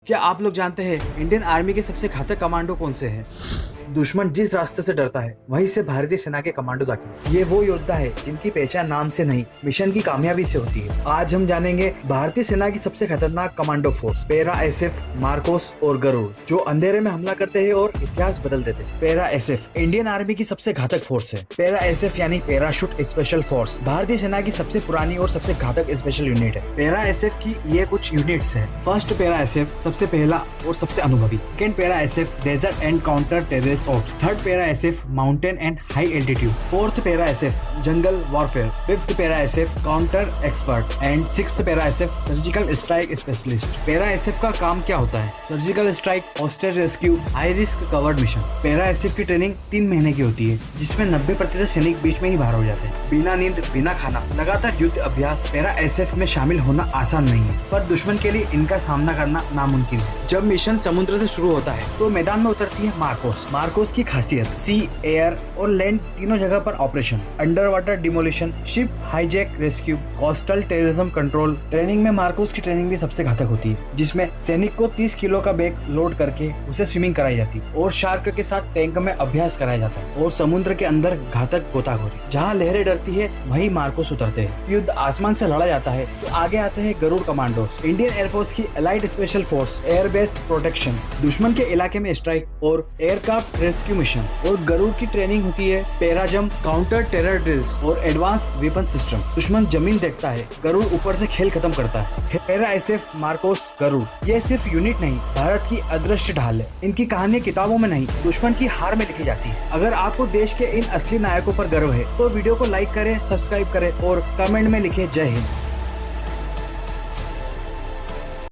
क्या आप लोग जानते हैं इंडियन आर्मी के सबसे घातक कमांडो कौन से हैं? दुश्मन जिस रास्ते से डरता है वहीं से भारतीय सेना के कमांडो दाखिल। ये वो योद्धा है जिनकी पहचान नाम से नहीं मिशन की कामयाबी से होती है। आज हम जानेंगे भारतीय सेना की सबसे खतरनाक commando force para SF, Marcos और गरुड़, जो अंधेरे में हमला करते हैं और इतिहास बदल देते हैं। पैरा एसएफ इंडियन आर्मी की सबसे घातक फोर्स है। पैरा एसएफ यानी पैराशूट स्पेशल फोर्स भारतीय सेना की सबसे पुरानी और सबसे घातक स्पेशल यूनिट है। पैरा एसएफ की ये कुछ यूनिट्स है। फर्स्ट पैरा एसएफ सबसे पहला और सबसे अनुभवी। Second para SF desert and counter terrorist of. Third para SF mountain and high altitude. Fourth para SF jungle warfare. Fifth para SF counter expert and sixth para SF surgical strike specialist. Para SF का काम क्या होता है? Surgical strike, hostage rescue, high risk covert mission. Para SF की training 3 महीने की होती है, जिसमें 90% सैनिक बीच में ही बाहर हो जाते हैं। बिना नींद, बिना खाना, लगातार युद्ध अभ्यास। पैरा एसएफ में शामिल होना आसान नहीं है, पर दुश्मन के लिए इनका सामना करना नामुमकिन है। जब मिशन समुद्र से शुरू होता है तो मैदान में उतरती है मार्कोस। मार्कोस की खासियत सी, एयर और लैंड तीनों जगह पर operation, under water demolition, ship hijack rescue, coastal terrorism control. Training में मार्कोस की ट्रेनिंग भी सबसे घातक होती है, जिसमें सैनिक को 30 किलो का बैग लोड करके उसे स्विमिंग कराई जाती है और शार्क के साथ टैंक में अभ्यास कराया जाता है। और समुद्र के अंदर घातक गोताखोरी। जहाँ लहरें डरती है वहीं मार्कोस उतरते हैं। युद्ध आसमान से लड़ा जाता है तो आगे आते हैं गरुड़ कमांडोस, इंडियन एयरफोर्स की allied special force, airbase protection, दुश्मन के इलाके में स्ट्राइक और एयरक्राफ्ट रेस्क्यू मिशन। और गरुड़ की ट्रेनिंग होती है पैराजम, काउंटर टेरर ड्रिल्स और एडवांस वेपन सिस्टम। दुश्मन जमीन देखता है, गरुड़ ऊपर से खेल खत्म करता है। पैरा एसएफ, मार्कोस, गरुड़ ये सिर्फ यूनिट नहीं, भारत की अदृश्य ढाल है। इनकी कहानी किताबों में नहीं, दुश्मन की हार में लिखी जाती है। अगर आपको देश के इन असली नायकों पर गर्व है तो वीडियो को लाइक करें, सब्सक्राइब करें और कमेंट में लिखें जय हिंद।